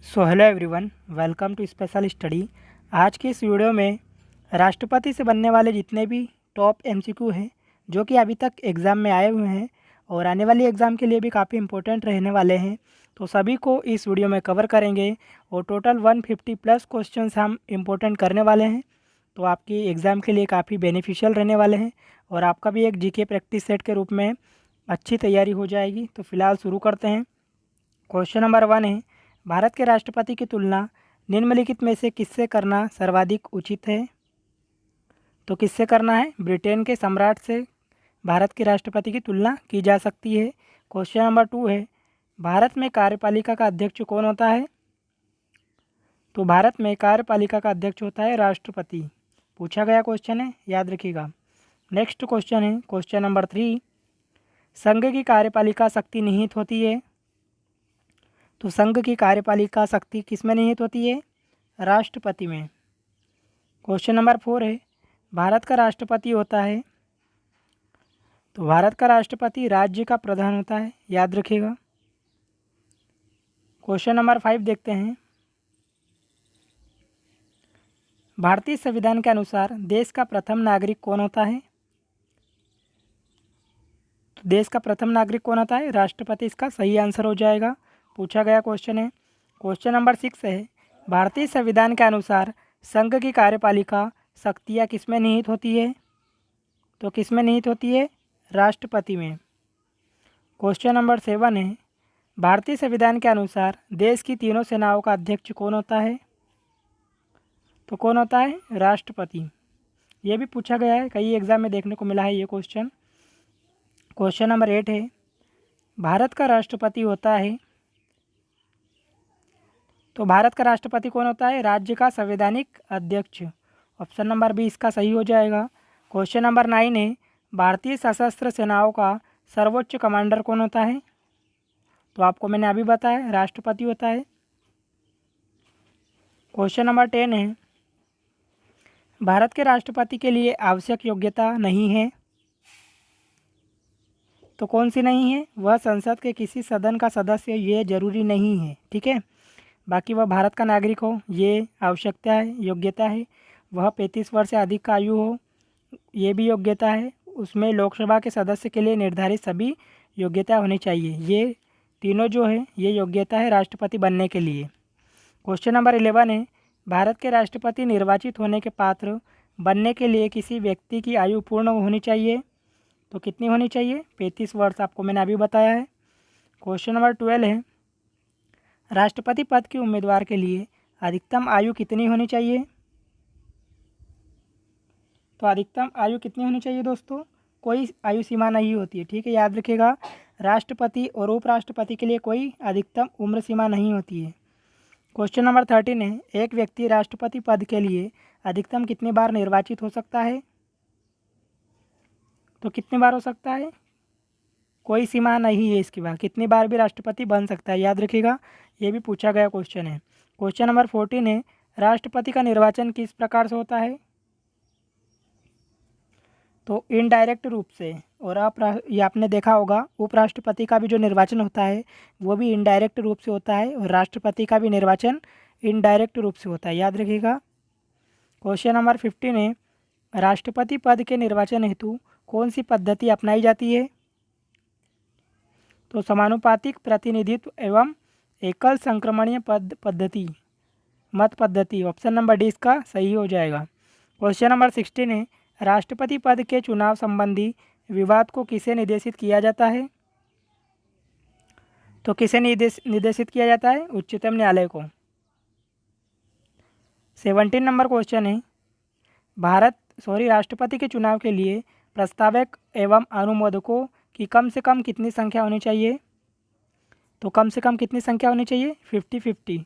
So hello everyone, welcome to special study. आज की इस वीडियो में राष्ट्रपति से बनने वाले जितने भी टॉप एमसीक्यू हैं जो कि अभी तक एग्ज़ाम में आए हुए हैं और आने वाली एग्ज़ाम के लिए भी काफ़ी इंपॉर्टेंट रहने वाले हैं, तो सभी को इस वीडियो में कवर करेंगे और टोटल 150 प्लस क्वेश्चंस हम इम्पोर्टेंट करने वाले हैं। तो आपकी एग्ज़ाम के लिए काफ़ी बेनिफिशियल रहने वाले हैं और आपका भी एक जीके प्रैक्टिस सेट के रूप में अच्छी तैयारी हो जाएगी। तो फिलहाल शुरू करते हैं। क्वेश्चन नंबर 1 है, भारत के राष्ट्रपति की तुलना निम्नलिखित में से किससे करना सर्वाधिक उचित है? तो किससे करना है? ब्रिटेन के सम्राट से भारत के राष्ट्रपति की तुलना की जा सकती है। क्वेश्चन नंबर 2 है, भारत में कार्यपालिका का अध्यक्ष कौन होता है? तो भारत में कार्यपालिका का अध्यक्ष होता है राष्ट्रपति। पूछा गया क्वेश्चन है, याद रखिएगा। नेक्स्ट क्वेश्चन है क्वेश्चन नंबर 3, संघ की कार्यपालिका शक्ति निहित होती है। तो संघ की कार्यपालिका शक्ति किसमें निहित होती है? राष्ट्रपति में। क्वेश्चन नंबर 4 है, भारत का राष्ट्रपति होता है। तो भारत का राष्ट्रपति राज्य का प्रधान होता है, याद रखिएगा। क्वेश्चन नंबर 5 देखते हैं। भारतीय संविधान के अनुसार देश का प्रथम नागरिक कौन होता है? तो देश का प्रथम नागरिक कौन होता है? राष्ट्रपति इसका सही आंसर हो जाएगा। पूछा गया क्वेश्चन है। क्वेश्चन नंबर 6 है, भारतीय संविधान के अनुसार संघ की कार्यपालिका शक्तियाँ किसमें निहित होती है? तो किसमें निहित होती है? राष्ट्रपति में। क्वेश्चन नंबर 7 है, भारतीय संविधान के अनुसार देश की तीनों सेनाओं का अध्यक्ष कौन होता है? तो कौन होता है? राष्ट्रपति। ये भी पूछा गया है, कई एग्जाम में देखने को मिला है ये क्वेश्चन। क्वेश्चन नंबर 8 है, भारत का राष्ट्रपति होता है। तो भारत का राष्ट्रपति कौन होता है? राज्य का संवैधानिक अध्यक्ष। ऑप्शन नंबर बी इसका सही हो जाएगा। क्वेश्चन नंबर 9 है, भारतीय सशस्त्र सेनाओं का सर्वोच्च कमांडर कौन होता है? तो आपको मैंने अभी बताया, राष्ट्रपति होता है। क्वेश्चन नंबर 10 है, भारत के राष्ट्रपति के लिए आवश्यक योग्यता नहीं है। तो कौन सी नहीं है? वह संसद के किसी सदन का सदस्य ये जरूरी नहीं है, ठीक है। बाकी वह भारत का नागरिक हो, ये आवश्यकता है, योग्यता है। वह 35 वर्ष से अधिक का आयु हो, ये भी योग्यता है। उसमें लोकसभा के सदस्य के लिए निर्धारित सभी योग्यता होनी चाहिए। ये तीनों जो है ये योग्यता है राष्ट्रपति बनने के लिए। क्वेश्चन नंबर 11 है, भारत के राष्ट्रपति निर्वाचित होने के पात्र बनने के लिए किसी व्यक्ति की आयु पूर्ण होनी चाहिए। तो कितनी होनी चाहिए? 35 वर्ष, आपको मैंने अभी बताया है। क्वेश्चन नंबर 12 है, राष्ट्रपति पद के उम्मीदवार के लिए अधिकतम आयु कितनी होनी चाहिए? तो अधिकतम आयु कितनी होनी चाहिए दोस्तों? कोई आयु सीमा नहीं होती है, ठीक है, याद रखिएगा। राष्ट्रपति और उपराष्ट्रपति के लिए कोई अधिकतम उम्र सीमा नहीं होती है। क्वेश्चन नंबर 13 है, एक व्यक्ति राष्ट्रपति पद के लिए अधिकतम कितनी बार निर्वाचित हो सकता है? तो कितनी बार हो सकता है? कोई सीमा नहीं है इसकी बात, कितनी बार भी राष्ट्रपति बन सकता है, याद रखिएगा। ये भी पूछा गया क्वेश्चन है। क्वेश्चन नंबर 14 है, राष्ट्रपति का निर्वाचन किस प्रकार से होता है? तो इनडायरेक्ट रूप से। और ये आपने देखा होगा, उपराष्ट्रपति का भी जो निर्वाचन होता है वो भी इनडायरेक्ट रूप से होता है और राष्ट्रपति का भी निर्वाचन इनडायरेक्ट रूप से होता है, याद रखिएगा। क्वेश्चन नंबर 15 है, राष्ट्रपति पद के निर्वाचन हेतु कौन सी पद्धति अपनाई जाती है? तो समानुपातिक प्रतिनिधित्व एवं एकल संक्रमणीय पद्धति, मत पद्धति। ऑप्शन नंबर डी इसका सही हो जाएगा। क्वेश्चन नंबर 16 है, राष्ट्रपति पद के चुनाव संबंधी विवाद को किसे निर्देशित किया जाता है? तो किसे निर्देशित किया जाता है? उच्चतम न्यायालय को। 17 नंबर क्वेश्चन है, राष्ट्रपति के चुनाव के लिए प्रस्तावक एवं अनुमोदकों की कम से कम कितनी संख्या होनी चाहिए? तो कम से कम कितनी संख्या होनी चाहिए? 50-50।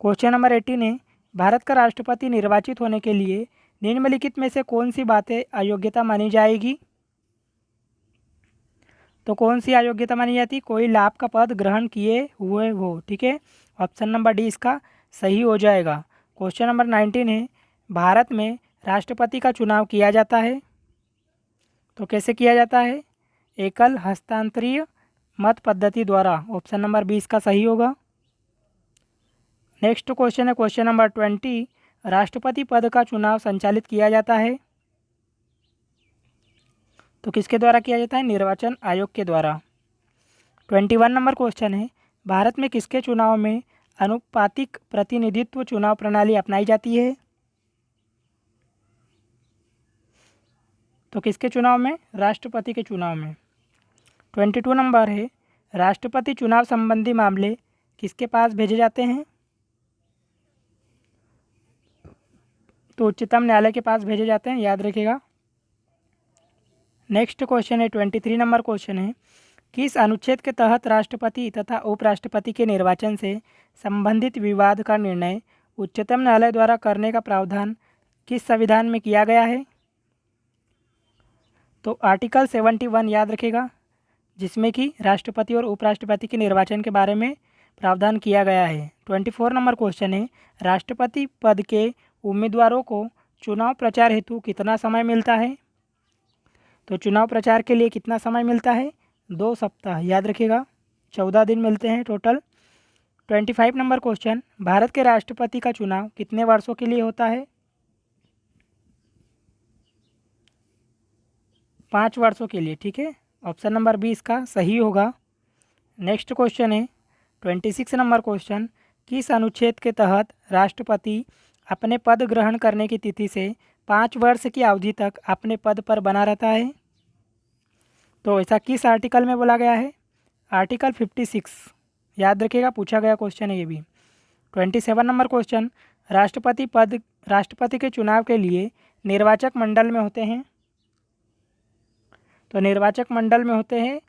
क्वेश्चन नंबर 18 है, भारत का राष्ट्रपति निर्वाचित होने के लिए निम्नलिखित में से कौन सी बातें अयोग्यता मानी जाएगी? तो कौन सी अयोग्यता मानी जाती? कोई लाभ का पद ग्रहण किए हुए हो, ठीक है। ऑप्शन नंबर डी इसका सही हो जाएगा। क्वेश्चन नंबर 19 है, भारत में राष्ट्रपति का चुनाव किया जाता है। तो कैसे किया जाता है? एकल हस्तांतरीय मत पद्धति द्वारा। ऑप्शन नंबर बी इसका सही होगा। नेक्स्ट क्वेश्चन है क्वेश्चन नंबर 20, राष्ट्रपति पद का चुनाव संचालित किया जाता है तो किसके द्वारा किया जाता है? निर्वाचन आयोग के द्वारा। 21 नंबर क्वेश्चन है, भारत में किसके चुनाव में अनुपातिक प्रतिनिधित्व चुनाव प्रणाली अपनाई जाती है? तो किसके चुनाव में? राष्ट्रपति के चुनाव में। 22 नंबर है, राष्ट्रपति चुनाव संबंधी मामले किसके पास भेजे जाते हैं? तो उच्चतम न्यायालय के पास भेजे जाते हैं, याद रखिएगा। नेक्स्ट क्वेश्चन है 23 नंबर क्वेश्चन है, किस अनुच्छेद के तहत राष्ट्रपति तथा उपराष्ट्रपति के निर्वाचन से संबंधित विवाद का निर्णय उच्चतम न्यायालय द्वारा करने का प्रावधान किस संविधान में किया गया है? तो आर्टिकल 71 याद रखेगा, जिसमें कि राष्ट्रपति और उपराष्ट्रपति के निर्वाचन के बारे में प्रावधान किया गया है। 24 नंबर क्वेश्चन है, राष्ट्रपति पद के उम्मीदवारों को चुनाव प्रचार हेतु कितना समय मिलता है? तो चुनाव प्रचार के लिए कितना समय मिलता है? 2 सप्ताह, याद रखिएगा, 14 दिन मिलते हैं टोटल। 25 नंबर क्वेश्चन, भारत के राष्ट्रपति का चुनाव कितने वर्षों के लिए होता है? 5 वर्षों के लिए, ठीक है। ऑप्शन नंबर 20 का सही होगा। नेक्स्ट क्वेश्चन है 26 नंबर क्वेश्चन, किस अनुच्छेद के तहत राष्ट्रपति अपने पद ग्रहण करने की तिथि से 5 वर्ष की अवधि तक अपने पद पर बना रहता है? तो ऐसा किस आर्टिकल में बोला गया है? आर्टिकल 56, याद रखिएगा, पूछा गया क्वेश्चन है ये भी। 27 नंबर क्वेश्चन, राष्ट्रपति के चुनाव के लिए निर्वाचक मंडल में होते हैं? तो निर्वाचक मंडल में होते हैं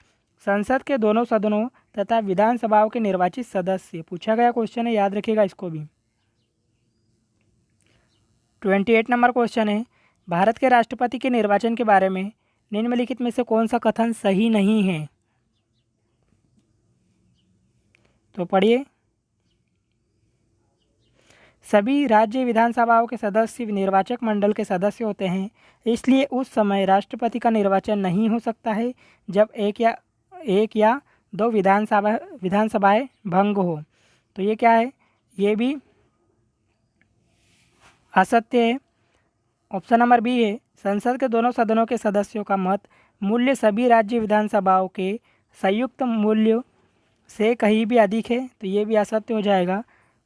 संसद के दोनों सदनों तथा विधानसभाओं के निर्वाचित सदस्य। पूछा गया क्वेश्चन है, याद रखिएगा इसको भी। 28 नंबर क्वेश्चन है, भारत के राष्ट्रपति के निर्वाचन के बारे में निम्नलिखित में से कौन सा कथन सही नहीं है? तो पढ़िए, सभी राज्य विधानसभाओं के सदस्य निर्वाचक मंडल के सदस्य होते हैं, इसलिए उस समय राष्ट्रपति का निर्वाचन नहीं हो सकता है जब एक या दो विधानसभाएं भंग हो। तो ये क्या है? ये भी असत्य है। ऑप्शन नंबर बी है, संसद के दोनों सदनों के सदस्यों का मत मूल्य सभी राज्य विधानसभाओं के संयुक्त मूल्य से कहीं भी अधिक है। तो ये भी असत्य हो जाएगा।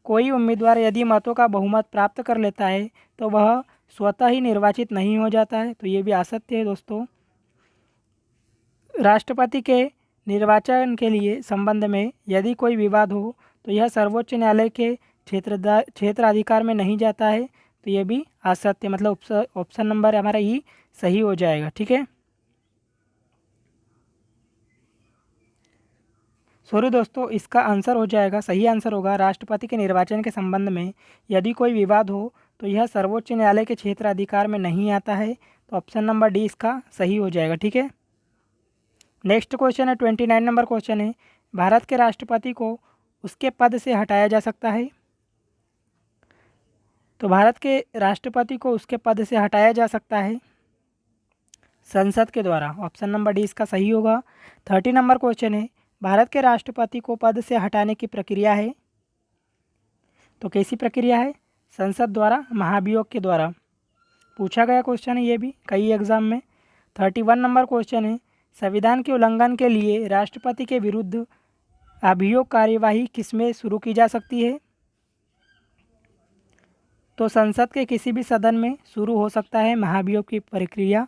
कोई उम्मीदवार यदि मतों का बहुमत प्राप्त कर लेता है तो वह स्वतः ही निर्वाचित नहीं हो जाता है। तो ये भी असत्य है दोस्तों। राष्ट्रपति के निर्वाचन के लिए संबंध में यदि कोई विवाद हो तो यह सर्वोच्च न्यायालय के क्षेत्राधिकार में नहीं जाता है। तो ये भी असत्य, मतलब ऑप्शन नंबर हमारा ई सही हो जाएगा, ठीक है। सॉरी दोस्तों, इसका आंसर हो जाएगा, सही आंसर होगा, राष्ट्रपति के निर्वाचन के संबंध में यदि कोई विवाद हो तो यह सर्वोच्च न्यायालय के क्षेत्राधिकार में नहीं आता है। तो ऑप्शन नंबर डी इसका सही हो जाएगा, ठीक है। नेक्स्ट क्वेश्चन है 29 नंबर क्वेश्चन है, भारत के राष्ट्रपति को उसके पद से हटाया जा सकता है? तो भारत के राष्ट्रपति को उसके पद से हटाया जा सकता है संसद के द्वारा। ऑप्शन नंबर डी इसका सही होगा। 30 नंबर क्वेश्चन है, भारत के राष्ट्रपति को पद से हटाने की प्रक्रिया है? तो कैसी प्रक्रिया है? संसद द्वारा, महाभियोग के द्वारा। पूछा गया क्वेश्चन है ये भी कई एग्जाम में। 31 नंबर क्वेश्चन है, संविधान के उल्लंघन के लिए राष्ट्रपति के विरुद्ध अभियोग कार्यवाही किसमें शुरू की जा सकती है? तो संसद के किसी भी सदन में शुरू हो सकता है महाभियोग की प्रक्रिया।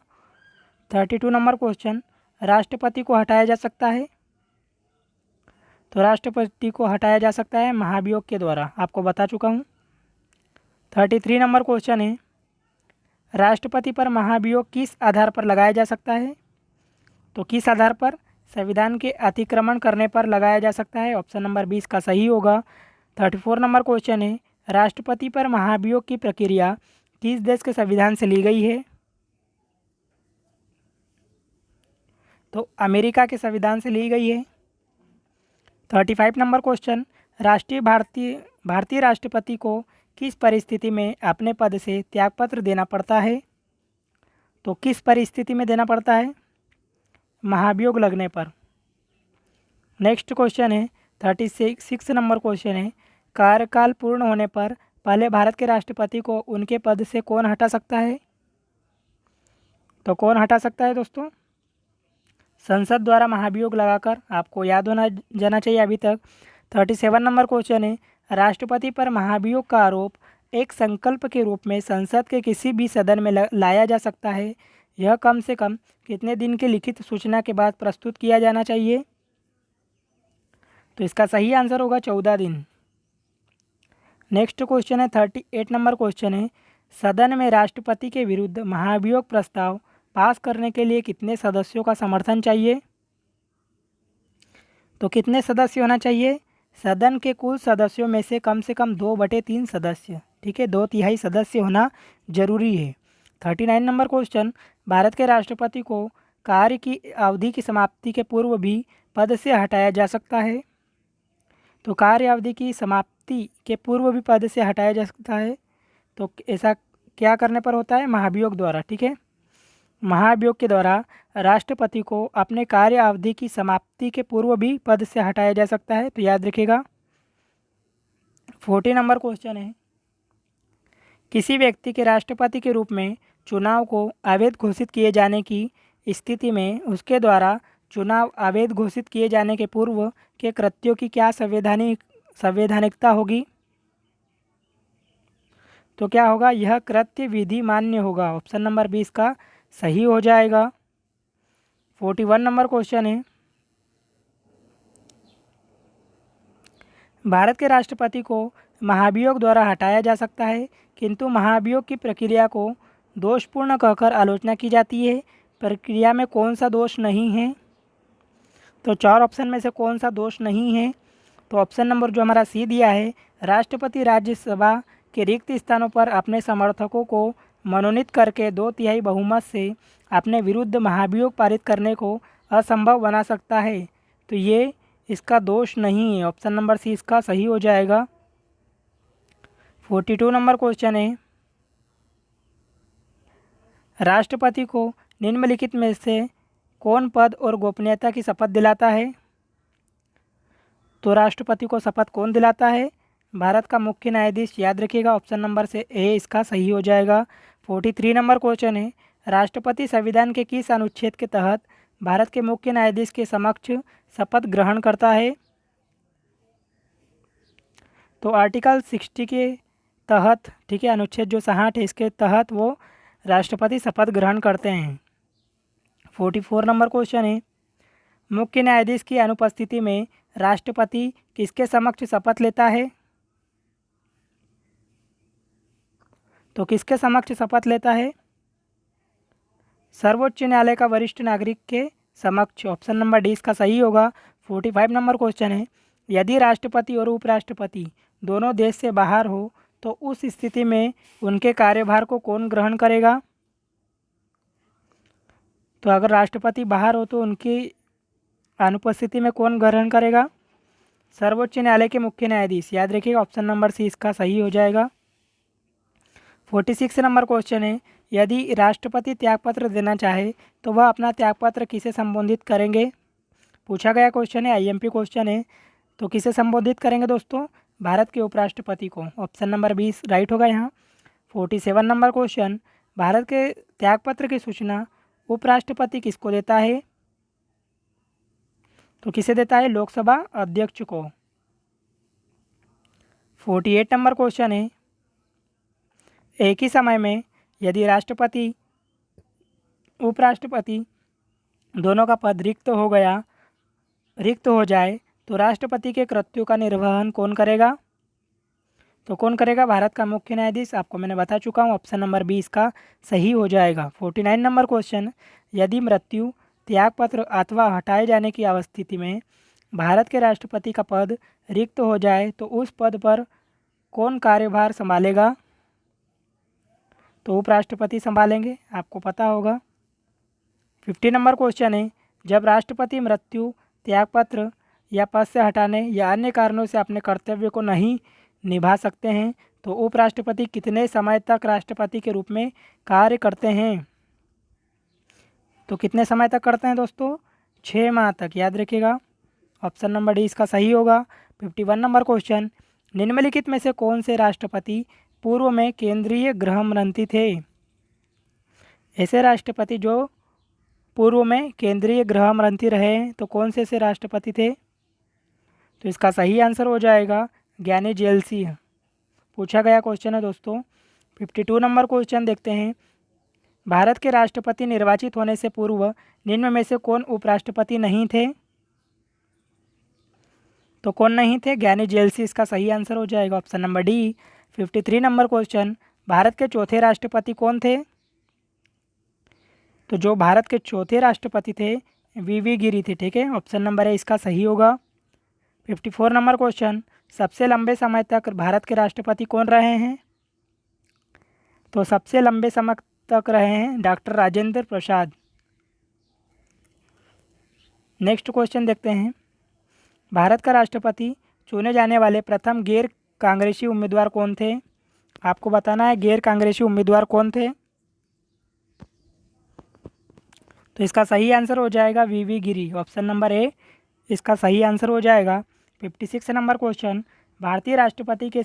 32 नंबर क्वेश्चन, राष्ट्रपति को हटाया जा सकता है? तो राष्ट्रपति को हटाया जा सकता है महाभियोग के द्वारा, आपको बता चुका हूँ। 33 नंबर क्वेश्चन है, राष्ट्रपति पर महाभियोग किस आधार पर लगाया जा सकता है? तो किस आधार पर? संविधान के अतिक्रमण करने पर लगाया जा सकता है। ऑप्शन नंबर 20 का सही होगा। 34 नंबर क्वेश्चन है, राष्ट्रपति पर महाभियोग की प्रक्रिया किस देश के संविधान से ली गई है? तो अमेरिका के संविधान से ली गई है। 35 नंबर क्वेश्चन, भारतीय राष्ट्रपति को किस परिस्थिति में अपने पद से त्यागपत्र देना पड़ता है? तो किस परिस्थिति में देना पड़ता है? महाभियोग लगने पर। नेक्स्ट क्वेश्चन है 36 नंबर क्वेश्चन है, कार्यकाल पूर्ण होने पर पहले भारत के राष्ट्रपति को उनके पद से कौन हटा सकता है? तो कौन हटा सकता है दोस्तों? संसद द्वारा महाभियोग लगाकर। आपको याद होना जाना चाहिए अभी तक। 37 नंबर क्वेश्चन है, राष्ट्रपति पर महाभियोग का आरोप एक संकल्प के रूप में संसद के किसी भी सदन में लाया जा सकता है। यह कम से कम कितने दिन की लिखित सूचना के बाद प्रस्तुत किया जाना चाहिए? तो इसका सही आंसर होगा 14 दिन। नेक्स्ट क्वेश्चन है 38 नंबर क्वेश्चन है, सदन में राष्ट्रपति के विरुद्ध महाभियोग प्रस्ताव पास करने के लिए कितने सदस्यों का समर्थन चाहिए? तो कितने सदस्य होना चाहिए? सदन के कुल सदस्यों में से कम 2/3 सदस्य, ठीक है, 2/3 सदस्य होना जरूरी है। 39 नंबर क्वेश्चन, भारत के राष्ट्रपति को कार्य की अवधि की समाप्ति के पूर्व भी पद से हटाया जा सकता है। तो कार्य अवधि की समाप्ति के पूर्व भी पद से हटाया जा सकता है। तो ऐसा क्या करने पर होता है? महाभियोग द्वारा, ठीक है। महाभियोग के द्वारा राष्ट्रपति को अपने कार्य अवधि की समाप्ति के पूर्व भी पद से हटाया जा सकता है, तो याद रखिएगा। 40 नंबर क्वेश्चन है, किसी व्यक्ति के राष्ट्रपति के रूप में चुनाव को अवैध घोषित किए जाने की स्थिति में उसके द्वारा चुनाव अवैध घोषित किए जाने के पूर्व के कृत्यों की क्या संवैधानिकता होगी? तो क्या होगा? यह कृत्य विधि मान्य होगा। ऑप्शन नंबर 20 का सही हो जाएगा। 41 नंबर क्वेश्चन है, भारत के राष्ट्रपति को महाभियोग द्वारा हटाया जा सकता है, किंतु महाभियोग की प्रक्रिया को दोषपूर्ण कहकर आलोचना की जाती है। प्रक्रिया में कौन सा दोष नहीं है? तो 4 ऑप्शन में से कौन सा दोष नहीं है? तो ऑप्शन नंबर जो हमारा सी दिया है, राष्ट्रपति राज्यसभा के रिक्त स्थानों पर अपने समर्थकों को मनोनीत करके 2/3 बहुमत से अपने विरुद्ध महाभियोग पारित करने को असंभव बना सकता है। तो ये इसका दोष नहीं है। ऑप्शन नंबर सी इसका सही हो जाएगा। 42 नंबर क्वेश्चन है, राष्ट्रपति को निम्नलिखित में से कौन पद और गोपनीयता की शपथ दिलाता है? तो राष्ट्रपति को शपथ कौन दिलाता है? भारत का मुख्य न्यायाधीश। याद रखिएगा, ऑप्शन नंबर से ए इसका सही हो जाएगा। 43 नंबर क्वेश्चन है, राष्ट्रपति संविधान के किस अनुच्छेद के तहत भारत के मुख्य न्यायाधीश के समक्ष शपथ ग्रहण करता है? तो आर्टिकल 60 के तहत, ठीक है, अनुच्छेद जो 60 है इसके तहत वो राष्ट्रपति शपथ ग्रहण करते हैं। 44 नंबर क्वेश्चन है, मुख्य न्यायाधीश की अनुपस्थिति में राष्ट्रपति किसके समक्ष शपथ लेता है? तो किसके समक्ष शपथ लेता है? सर्वोच्च न्यायालय का वरिष्ठ नागरिक के समक्ष। ऑप्शन नंबर डी इसका सही होगा। 45 नंबर क्वेश्चन है, यदि राष्ट्रपति और उपराष्ट्रपति दोनों देश से बाहर हो तो उस स्थिति में उनके कार्यभार को कौन ग्रहण करेगा? तो अगर राष्ट्रपति बाहर हो तो उनकी अनुपस्थिति में कौन ग्रहण करेगा? सर्वोच्च न्यायालय के मुख्य न्यायाधीश। याद रखिएगा, ऑप्शन नंबर सी इसका सही हो जाएगा। 46 नंबर क्वेश्चन है, यदि राष्ट्रपति त्यागपत्र देना चाहे तो वह अपना त्यागपत्र किसे संबोधित करेंगे? पूछा गया क्वेश्चन है, आईएमपी क्वेश्चन है। तो किसे संबोधित करेंगे दोस्तों? भारत के उपराष्ट्रपति को। ऑप्शन नंबर 20 राइट होगा यहाँ। 47 नंबर क्वेश्चन, भारत के त्यागपत्र की सूचना उपराष्ट्रपति किसको देता है? तो किसे देता है? लोकसभा अध्यक्ष को। 48 नंबर क्वेश्चन है, एक ही समय में यदि राष्ट्रपति उपराष्ट्रपति दोनों का पद रिक्त हो जाए तो राष्ट्रपति के कृत्यों का निर्वहन कौन करेगा? तो कौन करेगा? भारत का मुख्य न्यायाधीश। आपको मैंने बता चुका हूँ, ऑप्शन नंबर 20 का सही हो जाएगा। 49 नंबर क्वेश्चन, यदि मृत्यु, त्यागपत्र अथवा हटाए जाने की अवस्थिति में भारत के राष्ट्रपति का पद रिक्त हो जाए तो उस पद पर कौन कार्यभार संभालेगा? तो उपराष्ट्रपति संभालेंगे, आपको पता होगा। 50 नंबर क्वेश्चन है, जब राष्ट्रपति मृत्यु, त्यागपत्र या पद से हटाने या अन्य कारणों से अपने कर्तव्य को नहीं निभा सकते हैं तो उपराष्ट्रपति कितने समय तक राष्ट्रपति के रूप में कार्य करते हैं? तो कितने समय तक करते हैं दोस्तों? 6 माह तक। याद रखिएगा, ऑप्शन नंबर डी इसका सही होगा। 51 नंबर क्वेश्चन, निम्नलिखित में से कौन से राष्ट्रपति पूर्व में केंद्रीय गृह मंत्री थे? ऐसे राष्ट्रपति जो पूर्व में केंद्रीय गृह मंत्री रहे हैं, तो कौन से ऐसे राष्ट्रपति थे? तो इसका सही आंसर हो जाएगा ज्ञानी जेल सिंह। पूछा गया क्वेश्चन है दोस्तों। 52 नंबर क्वेश्चन देखते हैं। भारत के राष्ट्रपति निर्वाचित होने से पूर्व निम्न में से कौन उपराष्ट्रपति नहीं थे? तो कौन नहीं थे? ज्ञानी जेल सिंह इसका सही आंसर हो जाएगा option number D. 53 number question. Bharat के चौथे राष्ट्रपति कौन थे? तो जो भारत के चौथे राष्ट्रपति थे वी गिरी थे। ठीक है, ऑप्शन नंबर ए इसका सही होगा। 54 नंबर क्वेश्चन। सबसे लंबे समय तक भारत के राष्ट्रपति कौन रहे हैं? तो सबसे लंबे समय तक रहे हैं doctor Rajendra Prasad. Next question देखते हैं। भारत का राष्ट्रपति चुने जाने वाले प्रथम गैर कांग्रेसी उम्मीदवार कौन थे? आपको बताना है गैर कांग्रेसी उम्मीदवार कौन थे। तो इसका सही आंसर हो जाएगा V Giri. Option number A इसका सही आंसर हो जाएगा। 56 नंबर क्वेश्चन। भारतीय राष्ट्रपति के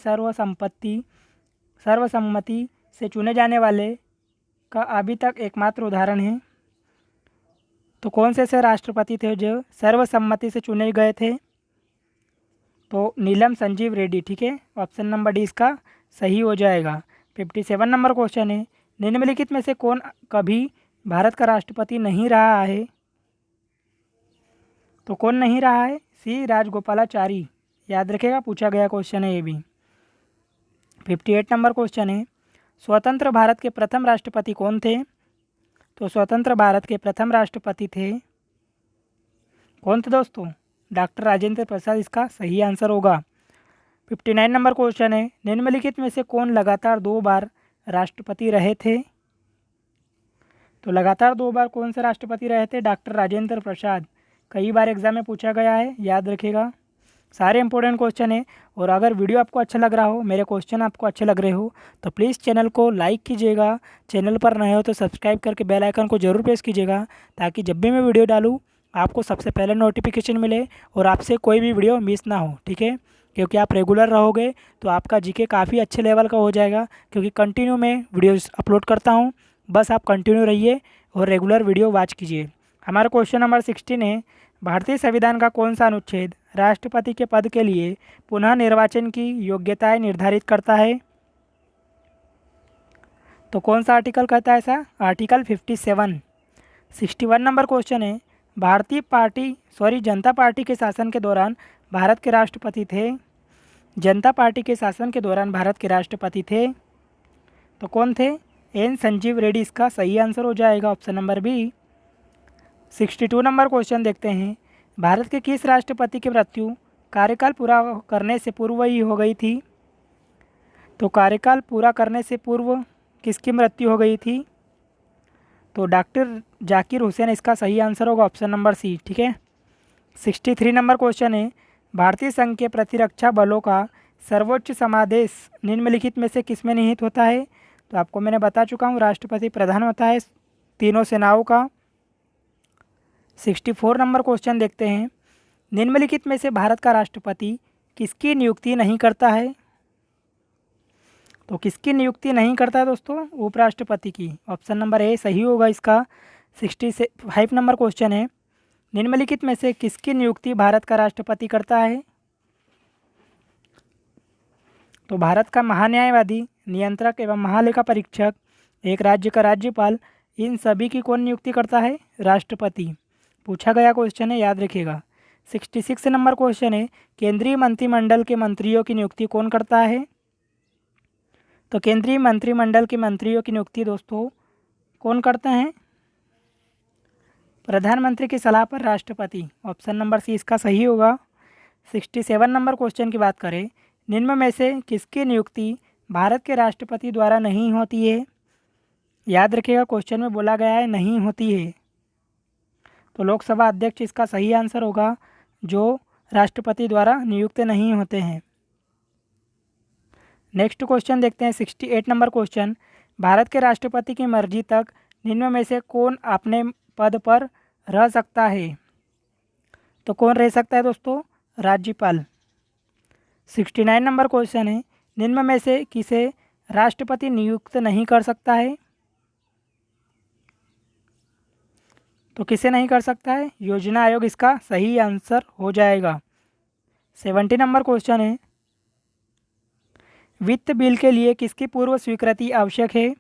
सर्वसम्मति से चुने जाने वाले का अभी तक एकमात्र उदाहरण है। तो कौन से ऐसे राष्ट्रपति थे जो सर्वसम्मति से चुने गए थे? तो नीलम संजीव रेड्डी। ठीक है, ऑप्शन नंबर डी इसका सही हो जाएगा। 57 नंबर क्वेश्चन है। निम्नलिखित में से कौन कभी भारत का राष्ट्रपति नहीं रहा है? तो कौन नहीं रहा है? सी राजगोपालाचारी। याद रखेगा, पूछा गया क्वेश्चन है ये भी। 58 नंबर क्वेश्चन है। स्वतंत्र भारत के प्रथम राष्ट्रपति कौन थे? तो स्वतंत्र भारत के प्रथम राष्ट्रपति थे कौन थे दोस्तों? डॉक्टर राजेंद्र प्रसाद इसका सही आंसर होगा। 59 नंबर क्वेश्चन है। निम्नलिखित में से कौन लगातार 2 बार राष्ट्रपति रहे थे? तो लगातार 2 बार कौन से राष्ट्रपति रहे थे? डॉक्टर राजेंद्र प्रसाद। कई बार एग्जाम में पूछा गया है, याद रखिएगा। सारे इंपॉर्टेंट क्वेश्चन है। और अगर वीडियो आपको अच्छा लग रहा हो, मेरे क्वेश्चन आपको अच्छे लग रहे हो, तो प्लीज़ चैनल को लाइक कीजिएगा। चैनल पर नए हो तो सब्सक्राइब करके बेल आइकन को जरूर प्रेस कीजिएगा, ताकि जब भी मैं वीडियो डालूँ आपको सबसे पहले नोटिफिकेशन मिले और आपसे कोई भी वीडियो मिस ना हो। ठीक है, क्योंकि आप रेगुलर रहोगे तो आपका जीके काफ़ी अच्छे लेवल का हो जाएगा, क्योंकि कंटिन्यू मैं वीडियोज़ अपलोड करता हूँ। बस आप कंटिन्यू रहिए और रेगुलर वीडियो वॉच कीजिए। हमारा क्वेश्चन नंबर 16 है। भारतीय संविधान का कौन सा अनुच्छेद राष्ट्रपति के पद के लिए पुनः निर्वाचन की योग्यताएं निर्धारित करता है? तो कौन सा आर्टिकल कहता है ऐसा? आर्टिकल 57। 61 नंबर क्वेश्चन है। जनता पार्टी के शासन के दौरान भारत के राष्ट्रपति थे? जनता पार्टी के शासन के दौरान भारत के राष्ट्रपति थे तो कौन थे? एन संजीव रेड्डी इसका सही आंसर हो जाएगा, option number B. 62 number question देखते हैं। भारत के किस राष्ट्रपति की मृत्यु कार्यकाल पूरा करने से पूर्व ही हो गई थी? तो कार्यकाल पूरा करने से पूर्व किसकी मृत्यु हो गई थी? तो डॉक्टर जाकिर हुसैन इसका सही आंसर होगा, ऑप्शन नंबर सी। ठीक है। 63 नंबर क्वेश्चन है। भारतीय संघ के प्रतिरक्षा बलों का सर्वोच्च समादेश निम्नलिखित में से किसमें निहित होता है? तो आपको मैंने बता चुका हूँ, राष्ट्रपति प्रधान होता है तीनों सेनाओं का। 64 नंबर क्वेश्चन देखते हैं। निम्नलिखित में से भारत का राष्ट्रपति किसकी नियुक्ति नहीं करता है? तो किसकी नियुक्ति नहीं करता है दोस्तों? उपराष्ट्रपति की। ऑप्शन नंबर ए सही होगा इसका। 65 नंबर क्वेश्चन है। निम्नलिखित में से किसकी नियुक्ति भारत का राष्ट्रपति करता है? तो भारत का महान्यायवादी, नियंत्रक एवं महालेखा परीक्षक, एक राज्य का राज्यपाल, इन सभी की कौन नियुक्ति करता है? राष्ट्रपति। पूछा गया क्वेश्चन है, याद रखिएगा। 66 नंबर क्वेश्चन है। केंद्रीय मंत्रिमंडल के मंत्रियों की नियुक्ति कौन करता है? तो केंद्रीय मंत्रिमंडल के मंत्रियों की नियुक्ति दोस्तों कौन करते हैं? प्रधानमंत्री की सलाह पर राष्ट्रपति। ऑप्शन नंबर सी इसका सही होगा। 67 नंबर क्वेश्चन की बात करें। निम्न में से किसकी नियुक्ति भारत के राष्ट्रपति द्वारा नहीं होती है? याद रखिएगा, क्वेश्चन में बोला गया है नहीं होती है, तो लोकसभा अध्यक्ष इसका सही आंसर होगा, जो राष्ट्रपति द्वारा नियुक्त नहीं होते हैं। नेक्स्ट क्वेश्चन देखते हैं। 68 नंबर क्वेश्चन। भारत के राष्ट्रपति की मर्जी तक निम्न में से कौन अपने पद पर रह सकता है? तो कौन रह सकता है दोस्तों? राज्यपाल। 69 नंबर क्वेश्चन है, निम्न में से किसे राष्ट्रपति नियुक्त नहीं कर सकता है? तो किसे नहीं कर सकता है? योजना आयोग इसका सही आंसर हो जाएगा। 70 नंबर क्वेश्चन है, वित्त बिल के लिए किसकी पूर्व स्वीकृति आवश्यक है?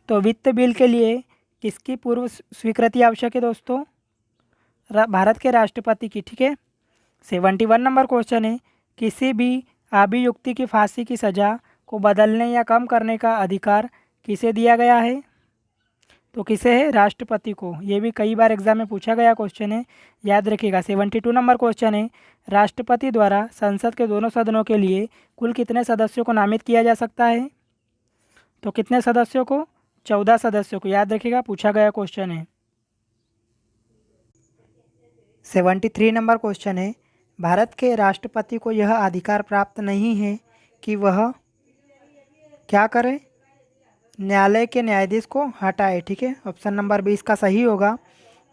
तो वित्त बिल के लिए किसकी पूर्व स्वीकृति आवश्यक है दोस्तों? भारत के राष्ट्रपति की, ठीक है। 71 नंबर क्वेश्चन है, किसी भी अभियुक्ति की फांसी की सज़ा को बदलने या कम करने का अधिकार किसे दिया गया है? तो किसे है? राष्ट्रपति को। ये भी कई बार एग्जाम में पूछा गया क्वेश्चन है, याद रखिएगा। 72 नंबर क्वेश्चन है, राष्ट्रपति द्वारा संसद के दोनों सदनों के लिए कुल कितने सदस्यों को नामित किया जा सकता है? तो कितने सदस्यों को? 14 सदस्यों को, याद रखिएगा, पूछा गया क्वेश्चन है। 73 नंबर क्वेश्चन है, भारत के राष्ट्रपति को यह अधिकार प्राप्त नहीं है कि वह क्या करे? न्यायालय के न्यायाधीश को हटाए, ठीक है। ऑप्शन नंबर 20 का सही होगा।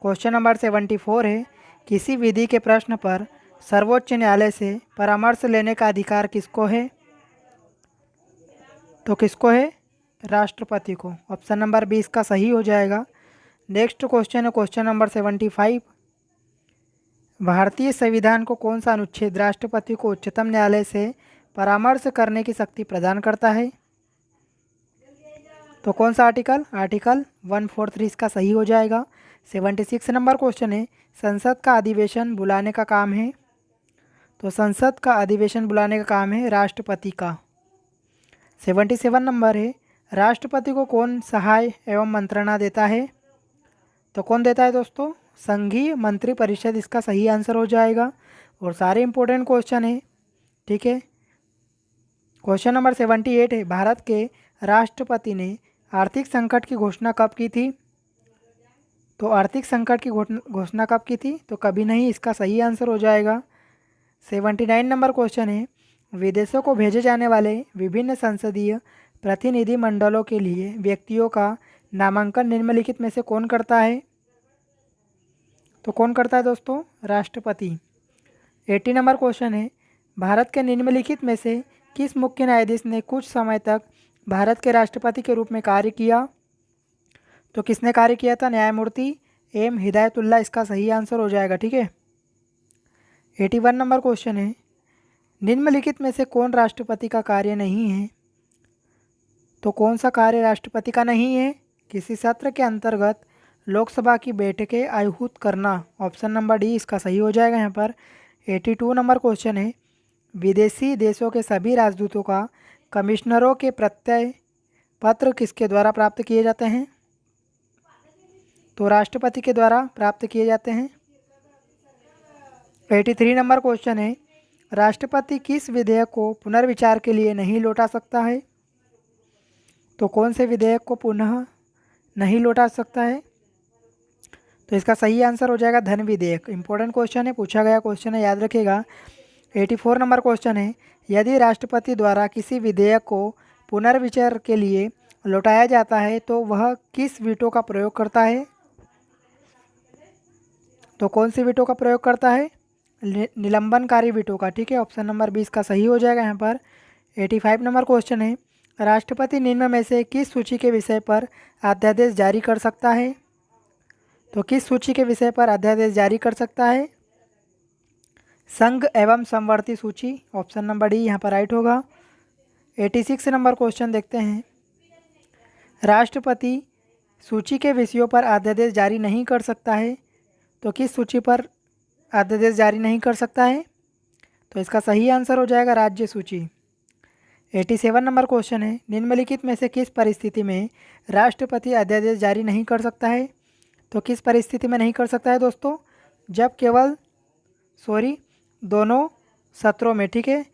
क्वेश्चन नंबर 74 है, किसी विधि के प्रश्न पर सर्वोच्च न्यायालय से परामर्श लेने का अधिकार किसको है? तो किसको है? राष्ट्रपति को। ऑप्शन नंबर 20 का सही हो जाएगा। नेक्स्ट क्वेश्चन है क्वेश्चन नंबर 75, भारतीय संविधान को कौन सा अनुच्छेद राष्ट्रपति को उच्चतम न्यायालय से परामर्श करने की शक्ति प्रदान करता है? तो कौन सा आर्टिकल? आर्टिकल 143 इसका सही हो जाएगा। 76 नंबर क्वेश्चन है, संसद का अधिवेशन बुलाने का काम है? तो संसद का अधिवेशन बुलाने का काम है राष्ट्रपति का। 77 नंबर है, राष्ट्रपति को कौन सहाय एवं मंत्रणा देता है? तो कौन देता है दोस्तों? संघीय मंत्री परिषद इसका सही आंसर हो जाएगा। और सारे इंपॉर्टेंट क्वेश्चन है, ठीक है। क्वेश्चन नंबर 78 है, भारत के राष्ट्रपति ने आर्थिक संकट की घोषणा कब की थी? तो आर्थिक संकट की घोषणा कब की थी? तो कभी नहीं, इसका सही आंसर हो जाएगा। 79 नंबर क्वेश्चन है, विदेशों को भेजे जाने वाले विभिन्न संसदीय प्रतिनिधि मंडलों के लिए व्यक्तियों का नामांकन निम्नलिखित में से कौन करता है? तो कौन करता है दोस्तों? राष्ट्रपति। 80 नंबर क्वेश्चन है, भारत के निम्नलिखित में से किस मुख्य न्यायाधीश ने कुछ समय तक भारत के राष्ट्रपति के रूप में कार्य किया? तो किसने कार्य किया था? न्यायमूर्ति एम हिदायतुल्लाह इसका सही आंसर हो जाएगा, ठीक है। 81 नंबर क्वेश्चन है, निम्नलिखित में से कौन राष्ट्रपति का कार्य नहीं है? तो कौन सा कार्य राष्ट्रपति का नहीं है? किसी सत्र के अंतर्गत लोकसभा की बैठकें आहूत करना। ऑप्शन नंबर डी इसका सही हो जाएगा यहाँ पर। 82 नंबर क्वेश्चन है, विदेशी देशों के सभी राजदूतों का कमिश्नरों के प्रत्यय पत्र किसके द्वारा प्राप्त किए जाते हैं? तो राष्ट्रपति के द्वारा प्राप्त किए जाते हैं। 83 नंबर क्वेश्चन है, राष्ट्रपति किस विधेयक को पुनर्विचार के लिए नहीं लौटा सकता है? तो कौन से विधेयक को पुनः नहीं लौटा सकता है? तो इसका सही आंसर हो जाएगा धन विधेयक। इंपॉर्टेंट क्वेश्चन है, पूछा गया क्वेश्चन है, याद रखिएगा। 84 नंबर क्वेश्चन है, यदि राष्ट्रपति द्वारा किसी विधेयक को पुनर्विचार के लिए लौटाया जाता है तो वह किस वीटो का प्रयोग करता है? तो कौन सी वीटो का प्रयोग करता है? निलंबनकारी वीटो का, ठीक है। ऑप्शन नंबर 20 का सही हो जाएगा यहाँ पर। 85 नंबर क्वेश्चन है, राष्ट्रपति निम्न में से किस सूची के विषय पर अध्यादेश जारी कर सकता है? तो किस सूची के विषय पर अध्यादेश जारी कर सकता है? संघ एवं समवर्ती सूची। ऑप्शन नंबर डी यहाँ पर राइट होगा। 86 नंबर क्वेश्चन देखते हैं, राष्ट्रपति सूची के विषयों पर अध्यादेश जारी नहीं कर सकता है, तो किस सूची पर अध्यादेश जारी नहीं कर सकता है? तो इसका सही आंसर हो जाएगा राज्य सूची। 87 नंबर क्वेश्चन है, निम्नलिखित में से किस परिस्थिति में राष्ट्रपति अध्यादेश जारी नहीं कर सकता है? तो किस परिस्थिति में नहीं कर सकता है दोस्तों? जब केवल दोनों सत्रों में, ठीक है,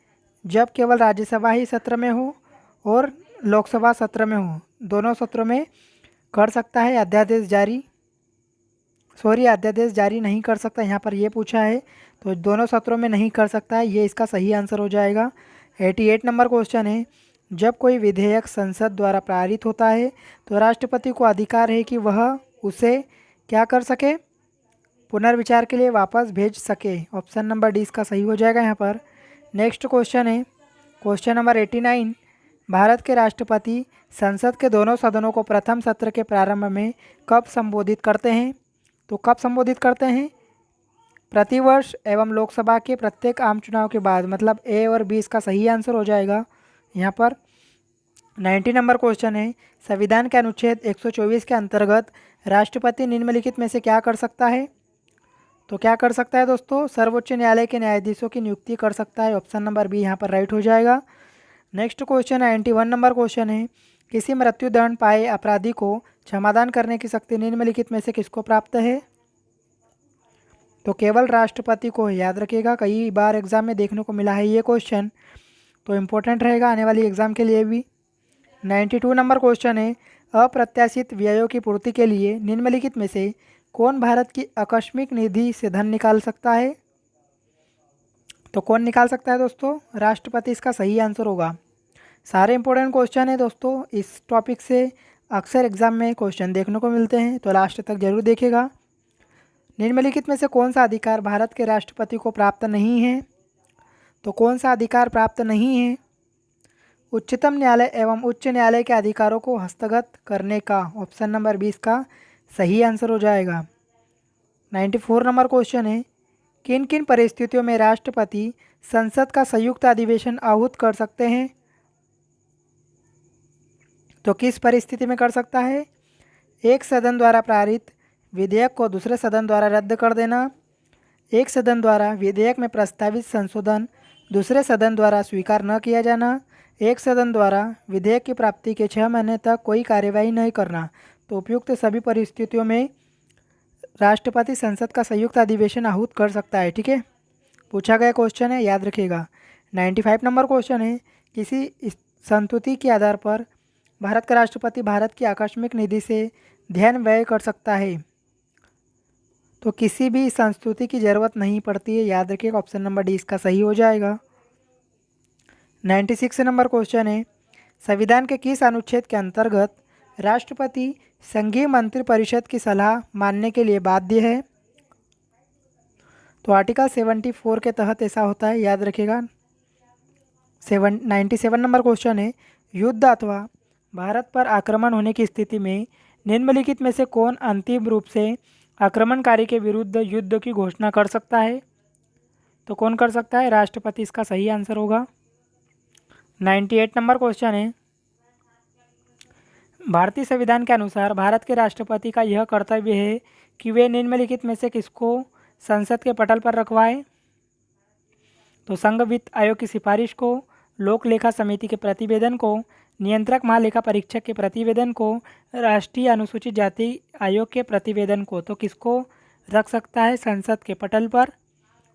जब केवल राज्यसभा ही सत्र में हो और लोकसभा सत्र में हो, दोनों सत्रों में कर सकता है अध्यादेश जारी। अध्यादेश जारी नहीं कर सकता, यहाँ पर ये पूछा है, तो दोनों सत्रों में नहीं कर सकता है, ये इसका सही आंसर हो जाएगा। 88 नंबर क्वेश्चन है, जब कोई विधेयक संसद द्वारा पारित होता है तो राष्ट्रपति को अधिकार है कि वह उसे क्या कर सके? पुनर्विचार के लिए वापस भेज सके। ऑप्शन नंबर डी इसका सही हो जाएगा यहाँ पर। नेक्स्ट क्वेश्चन है क्वेश्चन नंबर 89। भारत के राष्ट्रपति संसद के दोनों सदनों को प्रथम सत्र के प्रारंभ में कब संबोधित करते हैं? तो कब संबोधित करते हैं? प्रतिवर्ष एवं लोकसभा के प्रत्येक आम चुनाव के बाद, मतलब ए और बी इसका सही आंसर हो जाएगा यहाँ पर। 90 नंबर क्वेश्चन है संविधान के अनुच्छेद 124 के अंतर्गत राष्ट्रपति निम्नलिखित में से क्या कर सकता है? तो क्या कर सकता है दोस्तों? सर्वोच्च न्यायालय के न्यायाधीशों की नियुक्ति कर सकता है। ऑप्शन नंबर बी यहाँ पर राइट हो जाएगा। नेक्स्ट क्वेश्चन 91 नंबर क्वेश्चन है किसी मृत्युदंड पाए अपराधी को क्षमादान करने की शक्ति निम्नलिखित में से किसको प्राप्त है? तो केवल राष्ट्रपति को। याद रखिएगा, कई बार एग्जाम में देखने को मिला है ये क्वेश्चन, तो इम्पोर्टेंट रहेगा आने वाली एग्जाम के लिए भी। 92 नंबर क्वेश्चन है अप्रत्याशित व्ययों की पूर्ति के लिए निम्नलिखित में से कौन भारत की आकस्मिक निधि से धन निकाल सकता है? तो कौन निकाल सकता है दोस्तों? राष्ट्रपति इसका सही आंसर होगा। सारे इंपॉर्टेंट क्वेश्चन है दोस्तों, इस टॉपिक से अक्सर एग्जाम में क्वेश्चन देखने को मिलते हैं, तो लास्ट तक जरूर देखेगा। निम्नलिखित में से कौन सा अधिकार भारत के राष्ट्रपति को प्राप्त नहीं है? तो कौन सा अधिकार प्राप्त नहीं है? उच्चतम न्यायालय एवं उच्च न्यायालय के अधिकारों को हस्तगत करने का। ऑप्शन नंबर 20 का सही आंसर हो जाएगा। 94 नंबर क्वेश्चन है किन किन परिस्थितियों में राष्ट्रपति संसद का संयुक्त अधिवेशन आहूत कर सकते हैं? तो किस परिस्थिति में कर सकता है? एक सदन द्वारा पारित विधेयक को दूसरे सदन द्वारा रद्द कर देना, एक सदन द्वारा विधेयक में प्रस्तावित संशोधन दूसरे सदन द्वारा स्वीकार न किया जाना, एक सदन द्वारा विधेयक की प्राप्ति के 6 महीने तक कोई कार्यवाही नहीं करना। तो उपयुक्त सभी परिस्थितियों में राष्ट्रपति संसद का संयुक्त अधिवेशन आहूत कर सकता है। ठीक है, पूछा गया क्वेश्चन है, याद रखिएगा। 95 नंबर क्वेश्चन है किसी संस्तुति के आधार पर भारत का राष्ट्रपति भारत की आकस्मिक निधि से धन व्यय कर सकता है? तो किसी भी संस्तुति की जरूरत नहीं पड़ती है, याद रखिएगा। ऑप्शन नंबर डी इसका सही हो जाएगा। 96 नंबर क्वेश्चन है संविधान के किस अनुच्छेद के अंतर्गत राष्ट्रपति संघीय मंत्रिपरिषद की सलाह मानने के लिए बाध्य है? तो आर्टिकल 74 के तहत ऐसा होता है, याद रखिएगा। 97 नंबर क्वेश्चन है युद्ध अथवा भारत पर आक्रमण होने की स्थिति में निम्नलिखित में से कौन अंतिम रूप से आक्रमणकारी के विरुद्ध युद्ध की घोषणा कर सकता है? तो कौन कर सकता है? राष्ट्रपति इसका सही आंसर होगा। 98 नंबर क्वेश्चन है भारतीय संविधान के अनुसार भारत के राष्ट्रपति का यह कर्तव्य है कि वे निम्नलिखित में से किसको संसद के पटल पर रखवाएं? तो संघ वित्त आयोग की सिफारिश को, लोक लेखा समिति के प्रतिवेदन को, नियंत्रक महालेखा परीक्षक के प्रतिवेदन को, राष्ट्रीय अनुसूचित जाति आयोग के प्रतिवेदन को। तो किसको रख सकता है संसद के पटल पर?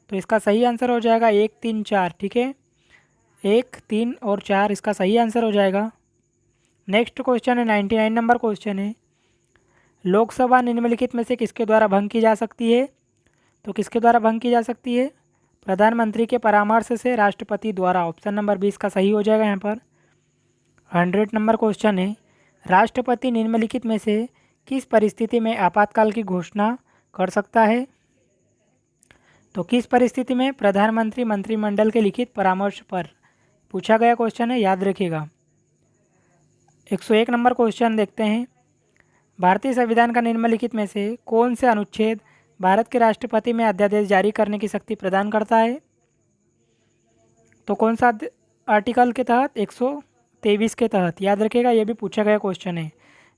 तो इसका सही आंसर हो जाएगा 1, 3, 4। ठीक है, 1, 3 और 4 इसका सही आंसर हो जाएगा। नेक्स्ट क्वेश्चन है 99 नंबर क्वेश्चन है लोकसभा निम्नलिखित में से किसके द्वारा भंग की जा सकती है? तो किसके द्वारा भंग की जा सकती है? प्रधानमंत्री के परामर्श से राष्ट्रपति द्वारा। ऑप्शन नंबर 20 का सही हो जाएगा यहाँ पर। 100 नंबर क्वेश्चन है राष्ट्रपति निम्नलिखित में से किस परिस्थिति में आपातकाल की घोषणा कर सकता है? तो किस परिस्थिति में? प्रधानमंत्री मंत्रिमंडल के लिखित परामर्श पर पूछा गया क्वेश्चन है, याद रखिएगा। 101 नंबर क्वेश्चन देखते हैं भारतीय संविधान का निम्नलिखित में से कौन से अनुच्छेद भारत के राष्ट्रपति में अध्यादेश जारी करने की शक्ति प्रदान करता है? तो कौन सा आर्टिकल के तहत? 123 के तहत, याद रखिएगा, ये भी पूछा गया क्वेश्चन है।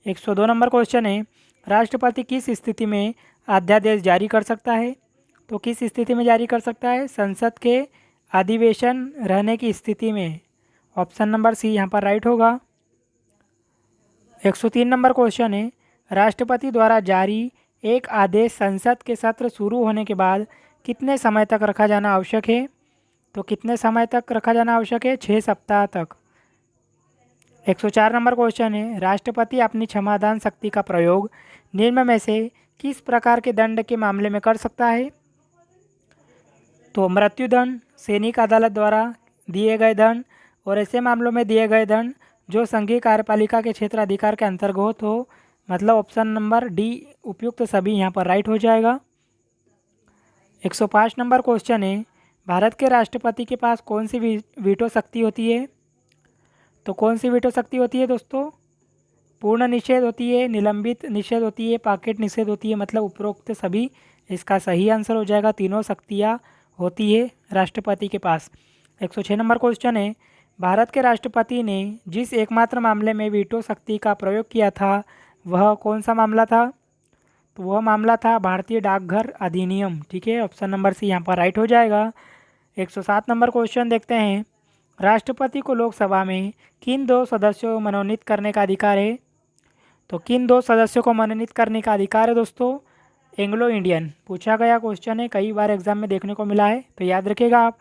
102 नंबर क्वेश्चन है राष्ट्रपति किस स्थिति में अध्यादेश जारी कर सकता है? तो किस स्थिति में जारी कर सकता है? संसद के अधिवेशन रहने की स्थिति में। ऑप्शन नंबर सी यहाँ पर राइट होगा। 103 नंबर क्वेश्चन है राष्ट्रपति द्वारा जारी एक आदेश संसद के सत्र शुरू होने के बाद कितने समय तक रखा जाना आवश्यक है? तो कितने समय तक रखा जाना आवश्यक है? 6 सप्ताह तक। 104 नंबर क्वेश्चन है राष्ट्रपति अपनी क्षमादान शक्ति का प्रयोग निम्न में से किस प्रकार के दंड के मामले में कर सकता है? तो मृत्युदंड, सैनिक अदालत द्वारा दिए गए दंड और ऐसे मामलों में दिए गए दंड जो संघीय कार्यपालिका के क्षेत्र अधिकार के अंतर्गत हो। मतलब ऑप्शन नंबर डी उपयुक्त सभी यहाँ पर राइट हो जाएगा। 105 नंबर क्वेश्चन है, भारत के राष्ट्रपति के पास कौन सी वीटो शक्ति होती है? तो कौन सी वीटो शक्ति होती है दोस्तों? पूर्ण निषेध होती है, निलंबित निषेध होती है, पॉकेट निषेध होती है, मतलब उपरोक्त सभी। इसका सही आंसर हो जाएगा तीनों शक्तियाँ होती है राष्ट्रपति के पास। 106 नंबर क्वेश्चन है, भारत के राष्ट्रपति ने जिस एकमात्र मामले में वीटो शक्ति का प्रयोग किया था वह कौन सा मामला था? तो वह मामला था भारतीय डाकघर अधिनियम। ठीक है, ऑप्शन नंबर सी यहाँ पर राइट हो जाएगा। 107 नंबर क्वेश्चन देखते हैं, राष्ट्रपति को लोकसभा में किन दो सदस्यों को मनोनीत करने का अधिकार है? तो किन दो सदस्यों को मनोनीत करने का अधिकार है दोस्तों? एंग्लो इंडियन पूछा गया क्वेश्चन है, कई बार एग्जाम में देखने को मिला है, तो याद रखिएगा आप।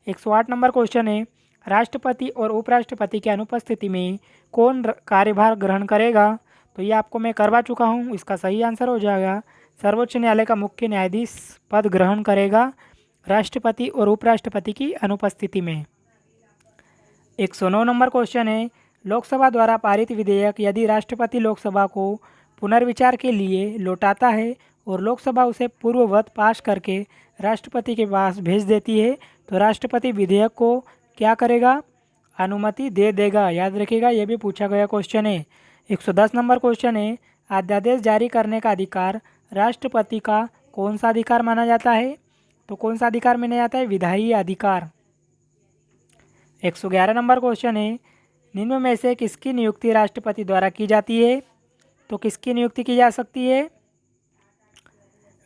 108 नंबर क्वेश्चन है, राष्ट्रपति और उपराष्ट्रपति की अनुपस्थिति में कौन कार्यभार ग्रहण करेगा? तो ये आपको मैं करवा चुका हूँ, इसका सही आंसर हो जाएगा सर्वोच्च न्यायालय का मुख्य न्यायाधीश पद ग्रहण करेगा राष्ट्रपति और उपराष्ट्रपति की अनुपस्थिति में। 109 नंबर क्वेश्चन है, लोकसभा द्वारा पारित विधेयक यदि राष्ट्रपति लोकसभा को पुनर्विचार के लिए लौटाता है और लोकसभा उसे पूर्ववत पास करके राष्ट्रपति के पास भेज देती है तो राष्ट्रपति विधेयक को क्या करेगा? अनुमति दे देगा। याद रखिएगा, ये भी पूछा गया क्वेश्चन है। 110 नंबर क्वेश्चन है, अध्यादेश जारी करने का अधिकार राष्ट्रपति का कौन सा अधिकार माना जाता है? तो कौन सा अधिकार माना जाता है? विधायी अधिकार। 111 नंबर क्वेश्चन है, निम्न में से किसकी नियुक्ति राष्ट्रपति द्वारा की जाती है? तो किसकी नियुक्ति की जा सकती है?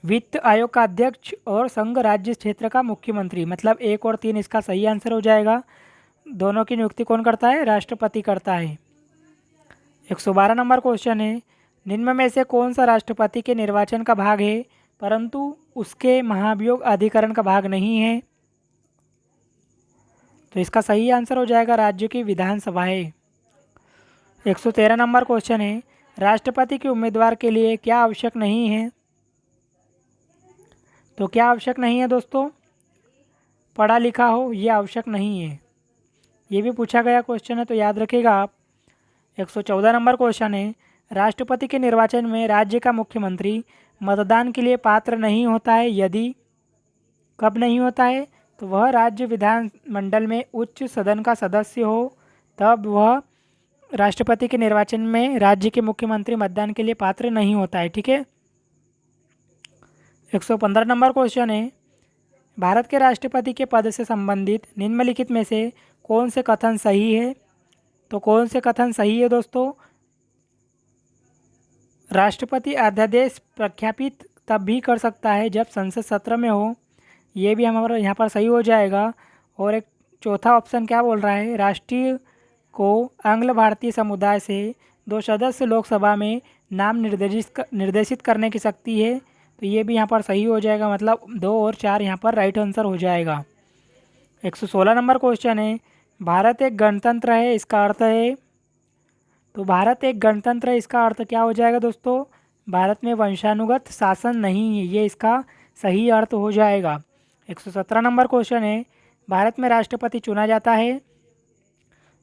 वित्त आयोग का अध्यक्ष और संघ राज्य क्षेत्र का मुख्यमंत्री, मतलब 1 और 3 इसका सही आंसर हो जाएगा। दोनों की नियुक्ति कौन करता है? राष्ट्रपति करता है। 112 नंबर क्वेश्चन है, निम्न में से कौन सा राष्ट्रपति के निर्वाचन का भाग है परंतु उसके महाभियोग अधिकरण का भाग नहीं है? तो इसका सही आंसर हो जाएगा राज्य की विधानसभाएं। 113 नंबर क्वेश्चन है, राष्ट्रपति के उम्मीदवार के लिए क्या आवश्यक नहीं है? तो क्या आवश्यक नहीं है दोस्तों? पढ़ा लिखा हो, ये आवश्यक नहीं है। ये भी पूछा गया क्वेश्चन है, तो याद रखिएगा आप। 114 नंबर क्वेश्चन है, राष्ट्रपति के निर्वाचन में राज्य का मुख्यमंत्री मतदान के लिए पात्र नहीं होता है यदि, कब नहीं होता है? तो वह राज्य विधानमंडल में उच्च सदन का सदस्य हो, तब वह राष्ट्रपति के निर्वाचन में राज्य के मुख्यमंत्री मतदान के लिए पात्र नहीं होता है। ठीक है। 115 नंबर क्वेश्चन है, भारत के राष्ट्रपति के पद से संबंधित निम्नलिखित में से कौन से कथन सही है? तो कौन से कथन सही है दोस्तों? राष्ट्रपति अध्यादेश प्रख्यापित तब भी कर सकता है जब संसद सत्र में हो, ये भी हमारा यहाँ पर सही हो जाएगा। और एक चौथा ऑप्शन क्या बोल रहा है, राष्ट्रीय को आंग्ल भारतीय समुदाय से 2 सदस्य लोकसभा में नाम निर्देशित करने की शक्ति है, तो ये भी यहाँ पर सही हो जाएगा, मतलब 2 और 4 यहाँ पर राइट आंसर हो जाएगा। 116 नंबर क्वेश्चन है, भारत एक गणतंत्र है, इसका अर्थ है? तो भारत एक गणतंत्र है, इसका अर्थ क्या हो जाएगा दोस्तों? भारत में वंशानुगत शासन नहीं है, ये इसका सही अर्थ हो जाएगा। 117 नंबर क्वेश्चन है, भारत में राष्ट्रपति चुना जाता है,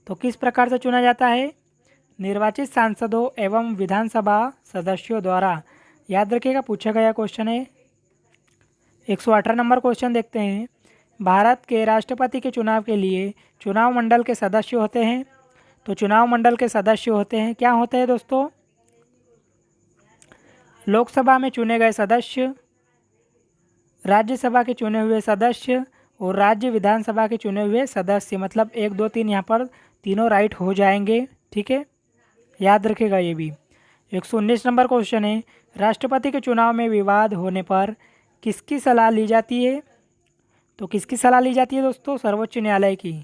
तो किस प्रकार से चुना जाता है? निर्वाचित सांसदों एवं विधानसभा सदस्यों द्वारा। याद रखिएगा, पूछा गया क्वेश्चन है। 118 नंबर क्वेश्चन देखते हैं, भारत के राष्ट्रपति के चुनाव के लिए चुनाव मंडल के सदस्य होते हैं, तो चुनाव मंडल के सदस्य होते हैं, क्या होते हैं दोस्तों? लोकसभा में चुने गए सदस्य, राज्यसभा के चुने हुए सदस्य और राज्य विधानसभा के चुने हुए सदस्य, मतलब 1 2 3 यहाँ पर तीनों राइट हो जाएंगे। ठीक है, याद रखेगा ये भी। 119 नंबर क्वेश्चन है, राष्ट्रपति के चुनाव में विवाद होने पर किसकी सलाह ली जाती है? तो किसकी सलाह ली जाती है दोस्तों? सर्वोच्च न्यायालय की।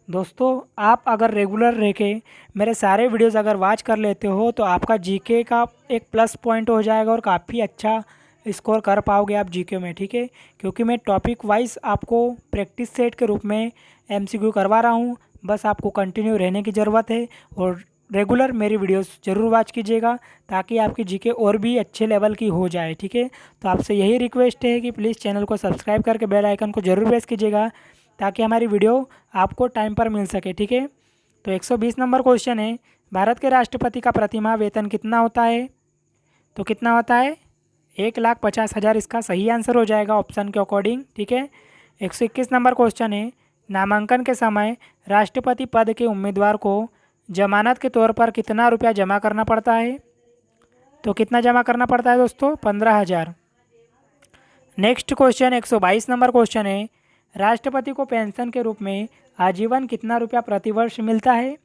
दोस्तों, आप अगर रेगुलर रह के मेरे सारे वीडियोस अगर वॉच कर लेते हो तो आपका जीके का एक प्लस पॉइंट हो जाएगा और काफ़ी अच्छा स्कोर कर पाओगे आप जीके में। ठीक है, क्योंकि मैं टॉपिक वाइज आपको प्रैक्टिस सेट के रूप में एमसीक्यू करवा रहा हूँ, बस आपको कंटिन्यू रहने की ज़रूरत है और रेगुलर मेरी वीडियोस जरूर वॉच कीजिएगा ताकि आपकी जीके और भी अच्छे लेवल की हो जाए। ठीक है, तो आपसे यही रिक्वेस्ट है कि प्लीज़ चैनल को सब्सक्राइब करके बेल आइकन को जरूर प्रेस कीजिएगा ताकि हमारी वीडियो आपको टाइम पर मिल सके। ठीक है, तो 120 नंबर क्वेश्चन है, भारत के राष्ट्रपति का प्रतिमाह वेतन कितना होता है? तो कितना होता है? 1,50,000 इसका सही आंसर हो जाएगा ऑप्शन के अकॉर्डिंग। ठीक है। 121 नंबर क्वेश्चन है, नामांकन के समय राष्ट्रपति पद के उम्मीदवार को जमानत के तौर पर कितना रुपया जमा करना पड़ता है? तो कितना जमा करना पड़ता है दोस्तों? 15,000। नेक्स्ट क्वेश्चन 122 नंबर क्वेश्चन है, राष्ट्रपति को पेंशन के रूप में आजीवन कितना रुपया प्रतिवर्ष मिलता है?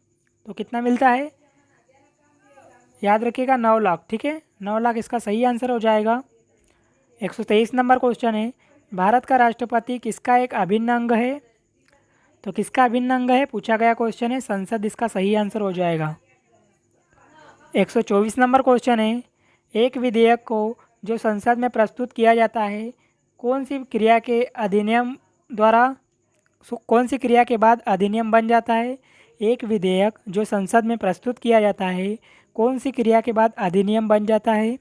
तो कितना मिलता है? याद रखिएगा 9 लाख। ठीक है, 9 लाख इसका सही आंसर हो जाएगा। 123 नंबर क्वेश्चन है, भारत का राष्ट्रपति किसका एक अभिन्न अंग है? तो किसका अभिन्न अंग है पूछा गया क्वेश्चन है, संसद इसका सही आंसर हो जाएगा। 124 नंबर क्वेश्चन है, एक विधेयक को जो संसद में प्रस्तुत किया जाता है कौन सी क्रिया के अधिनियम द्वारा, कौन सी क्रिया के बाद अधिनियम बन जाता है? एक विधेयक जो संसद में प्रस्तुत किया जाता है कौन सी क्रिया के बाद अधिनियम बन जाता है?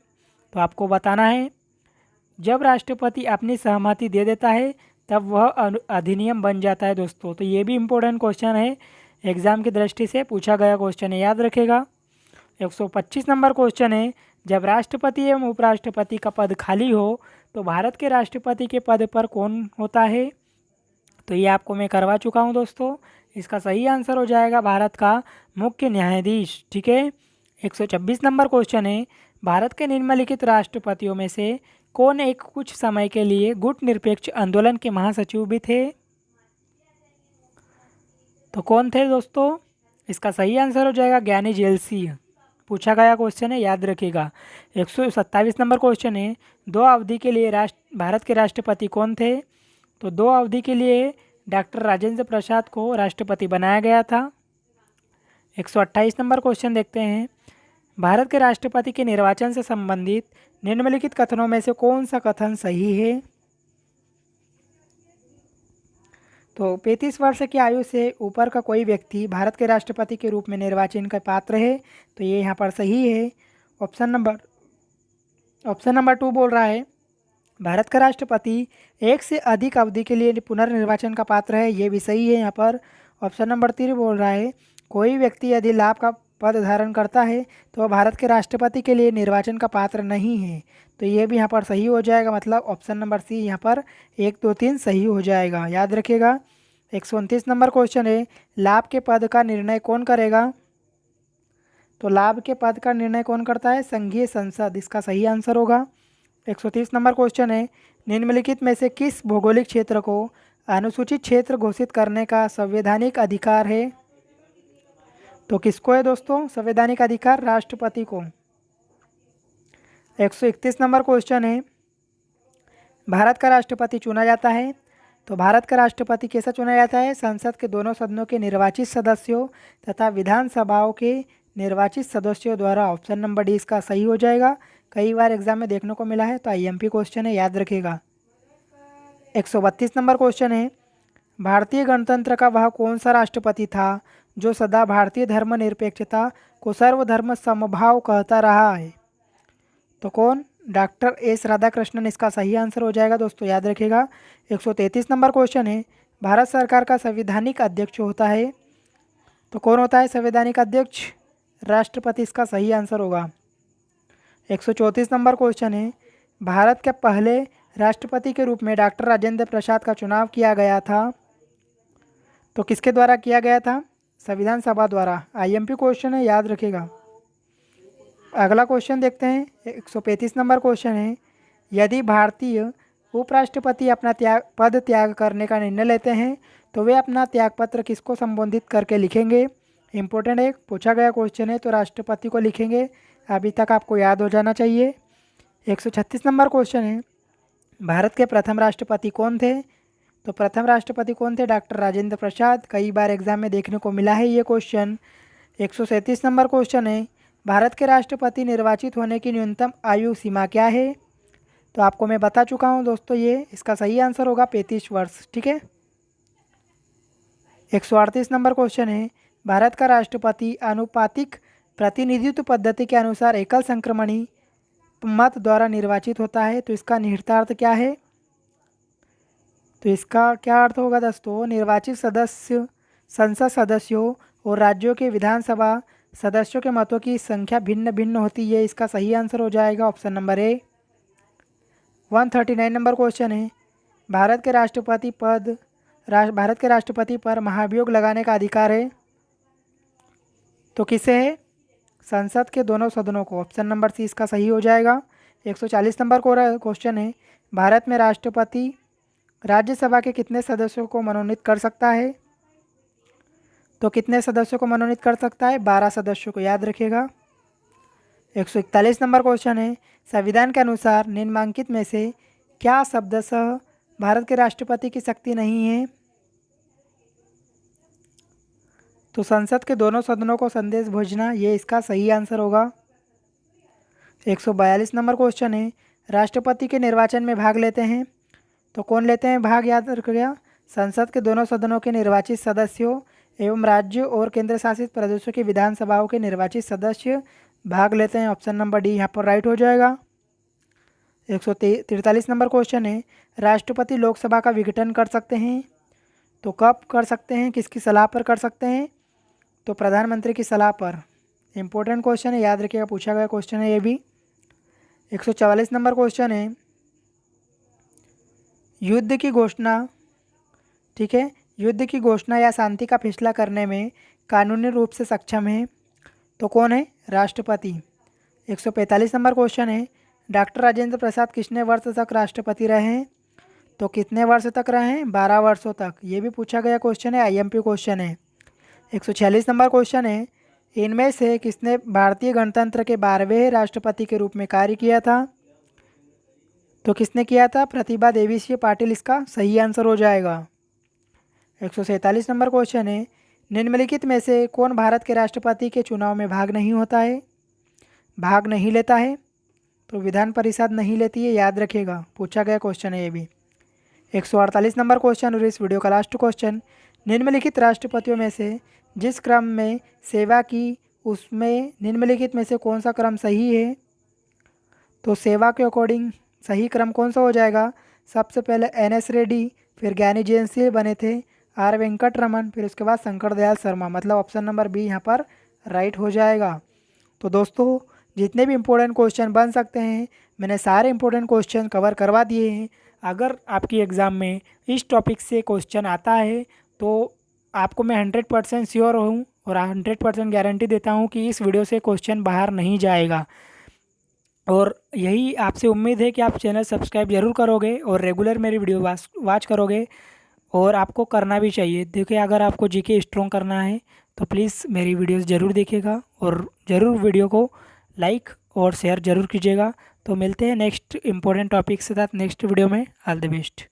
तो आपको बताना है, जब राष्ट्रपति अपनी सहमति दे देता है तब वह अधिनियम बन जाता है दोस्तों। तो ये भी इम्पोर्टेंट क्वेश्चन है, एग्जाम की दृष्टि से पूछा गया क्वेश्चन है, याद रखेगा। 125 नंबर क्वेश्चन है, जब राष्ट्रपति एवं उपराष्ट्रपति का पद खाली हो तो भारत के राष्ट्रपति के पद पर कौन होता है? तो ये आपको मैं करवा चुका हूँ दोस्तों, इसका सही आंसर हो जाएगा भारत का मुख्य न्यायाधीश। ठीक है। 126 नंबर क्वेश्चन है, भारत के निम्नलिखित राष्ट्रपतियों में से कौन एक कुछ समय के लिए गुट निरपेक्ष आंदोलन के महासचिव भी थे? तो कौन थे दोस्तों? इसका सही आंसर हो जाएगा ज्ञानी जेल सिंह। पूछा गया क्वेश्चन है, याद रखिएगा। 127 नंबर क्वेश्चन है, दो अवधि के लिए भारत के राष्ट्रपति कौन थे? तो दो अवधि के लिए डॉक्टर राजेंद्र प्रसाद को राष्ट्रपति बनाया गया था। 128 नंबर क्वेश्चन देखते हैं, भारत के राष्ट्रपति के निर्वाचन से संबंधित निम्नलिखित कथनों में से कौन सा कथन सही है? तो 35 वर्ष की आयु से ऊपर का कोई व्यक्ति भारत के राष्ट्रपति के रूप में निर्वाचन का पात्र है, तो ये यहाँ पर सही है। ऑप्शन नंबर 2 बोल रहा है, भारत का राष्ट्रपति एक से अधिक अवधि के लिए पुनर्निर्वाचन का पात्र है, ये भी सही है यहाँ पर। ऑप्शन नंबर 3 बोल रहा है, कोई व्यक्ति यदि लाभ का पद धारण करता है तो वह भारत के राष्ट्रपति के लिए निर्वाचन का पात्र नहीं है, तो ये भी यहाँ पर सही हो जाएगा। मतलब ऑप्शन नंबर सी यहाँ पर 1, 2, 3 सही हो जाएगा, याद रखिएगा। 129 नंबर क्वेश्चन है, लाभ के पद का निर्णय कौन करेगा? तो लाभ के पद का निर्णय कौन करता है? संघीय संसद, इसका सही आंसर होगा। 130 नंबर क्वेश्चन है, निम्नलिखित में से किस भौगोलिक क्षेत्र को अनुसूचित क्षेत्र घोषित करने का संवैधानिक अधिकार है? तो किसको है दोस्तों संवैधानिक अधिकार? राष्ट्रपति को। 131 नंबर क्वेश्चन है, भारत का राष्ट्रपति चुना जाता है, तो भारत का राष्ट्रपति कैसा चुना जाता है? संसद के दोनों सदनों के निर्वाचित सदस्यों तथा विधानसभाओं के निर्वाचित सदस्यों द्वारा। ऑप्शन नंबर डी इसका सही हो जाएगा, कई बार एग्जाम में देखने को मिला है, तो आईएमपी क्वेश्चन है, याद रखिएगा। 132 नंबर क्वेश्चन है, भारतीय गणतंत्र का वह कौन सा राष्ट्रपति था जो सदा भारतीय धर्मनिरपेक्षता को सर्वधर्म समभाव कहता रहा है? तो कौन? डॉक्टर एस राधाकृष्णन इसका सही आंसर हो जाएगा दोस्तों, याद रखिएगा। 133 नंबर क्वेश्चन है, भारत सरकार का संवैधानिक अध्यक्ष होता है, तो कौन होता है संवैधानिक अध्यक्ष? राष्ट्रपति इसका सही आंसर होगा। 134 नंबर क्वेश्चन है, भारत के पहले राष्ट्रपति के रूप में डॉक्टर राजेंद्र प्रसाद का चुनाव किया गया था, तो किसके द्वारा किया गया था? संविधान सभा द्वारा। आईएमपी क्वेश्चन है, याद रखिएगा। अगला क्वेश्चन देखते हैं। 135 नंबर क्वेश्चन है, यदि भारतीय उपराष्ट्रपति अपना पद त्याग करने का निर्णय लेते हैं तो वे अपना त्यागपत्र किसको संबोधित करके लिखेंगे? इंपॉर्टेंट है, पूछा गया क्वेश्चन है, तो राष्ट्रपति को लिखेंगे। अभी तक आपको याद हो जाना चाहिए। 136 नंबर क्वेश्चन है, भारत के प्रथम राष्ट्रपति कौन थे? तो प्रथम राष्ट्रपति कौन थे? डॉक्टर राजेंद्र प्रसाद। कई बार एग्जाम में देखने को मिला है ये क्वेश्चन। 137 नंबर क्वेश्चन है, भारत के राष्ट्रपति निर्वाचित होने की न्यूनतम आयु सीमा क्या है? तो आपको मैं बता चुका हूँ दोस्तों, ये इसका सही आंसर होगा 35 वर्ष। ठीक है। 138 नंबर क्वेश्चन है, भारत का राष्ट्रपति आनुपातिक प्रतिनिधित्व पद्धति के अनुसार एकल संक्रमणी मत द्वारा निर्वाचित होता है, तो इसका निहितार्थ क्या है? तो इसका क्या अर्थ होगा दोस्तों? निर्वाचित सदस्य संसद सदस्यों और राज्यों के विधानसभा सदस्यों के मतों की संख्या भिन्न भिन्न होती है, इसका सही आंसर हो जाएगा ऑप्शन नंबर ए। 139 नंबर क्वेश्चन है, भारत के राष्ट्रपति पर महाभियोग लगाने का अधिकार है तो किसे है? संसद के दोनों सदनों को। ऑप्शन नंबर सी इसका सही हो जाएगा। 140 नंबर क्वेश्चन है, भारत में राष्ट्रपति राज्यसभा के कितने सदस्यों को मनोनीत कर सकता है? तो कितने सदस्यों को मनोनीत कर सकता है? 12 सदस्यों को, याद रखिएगा। 141 नंबर क्वेश्चन है, संविधान के अनुसार निम्नलिखित में से क्या शब्दशः भारत के राष्ट्रपति की शक्ति नहीं है? तो संसद के दोनों सदनों को संदेश भेजना, ये इसका सही आंसर होगा। 142 नंबर क्वेश्चन है, राष्ट्रपति के निर्वाचन में भाग लेते हैं तो कौन लेते हैं भाग? याद रखिएगा, संसद के दोनों सदनों के निर्वाचित सदस्यों एवं राज्यों और केंद्र शासित प्रदेशों की विधानसभाओं के निर्वाचित सदस्य भाग लेते हैं। ऑप्शन नंबर डी यहाँ पर राइट हो जाएगा। 143 नंबर क्वेश्चन है, राष्ट्रपति लोकसभा का विघटन कर सकते हैं तो कब कर सकते हैं, किसकी सलाह पर कर सकते हैं? तो प्रधानमंत्री की सलाह पर। इंपॉर्टेंट क्वेश्चन है, याद रखिएगा, पूछा गया क्वेश्चन है ये भी। 144 नंबर क्वेश्चन है, युद्ध की घोषणा, ठीक है, युद्ध की घोषणा या शांति का फैसला करने में कानूनी रूप से सक्षम है तो कौन है? राष्ट्रपति। 145 नंबर क्वेश्चन है, डॉक्टर राजेंद्र प्रसाद कितने वर्ष तक राष्ट्रपति रहे हैं? तो कितने वर्ष तक रहे हैं? 12 वर्षों तक। ये भी पूछा गया क्वेश्चन है, IMP क्वेश्चन है। 146 नंबर क्वेश्चन है, इनमें से किसने भारतीय गणतंत्र के 12वें राष्ट्रपति के रूप में कार्य किया था? तो किसने किया था? प्रतिभा देवी सिंह पाटिल इसका सही आंसर हो जाएगा। 147 नंबर क्वेश्चन है, निम्नलिखित में से कौन भारत के राष्ट्रपति के चुनाव में भाग नहीं होता है, भाग नहीं लेता है? तो विधान परिषद नहीं लेती है, याद रखिएगा, पूछा गया क्वेश्चन है ये भी। 148 नंबर क्वेश्चन और इस वीडियो का लास्ट क्वेश्चन, निम्नलिखित राष्ट्रपतियों में से जिस क्रम में सेवा की उसमें निम्नलिखित में से कौन सा क्रम सही है? तो सेवा के अकॉर्डिंग सही क्रम कौन सा हो जाएगा? सबसे पहले NS रेड्डी, फिर ज्ञानी जैन सिंह बने थे, R वेंकट रमन, फिर उसके बाद शंकर दयाल शर्मा। मतलब ऑप्शन नंबर बी यहाँ पर राइट हो जाएगा। तो दोस्तों, जितने भी इम्पोर्टेंट क्वेश्चन बन सकते हैं मैंने सारे इम्पोर्टेंट क्वेश्चन कवर करवा दिए हैं। अगर आपकी एग्ज़ाम में इस टॉपिक से क्वेश्चन आता है तो आपको मैं 100% श्योर हूँ और 100% गारंटी देता हूँ कि इस वीडियो से क्वेश्चन बाहर नहीं जाएगा। और यही आपसे उम्मीद है कि आप चैनल सब्सक्राइब जरूर करोगे और रेगुलर मेरी वीडियो वॉच करोगे, और आपको करना भी चाहिए। देखिए, अगर आपको GK स्ट्रॉन्ग करना है तो प्लीज़ मेरी वीडियोस ज़रूर देखिएगा और ज़रूर वीडियो को लाइक और शेयर ज़रूर कीजिएगा। तो मिलते हैं नेक्स्ट इंपॉर्टेंट टॉपिक के साथ नेक्स्ट वीडियो में। All the best.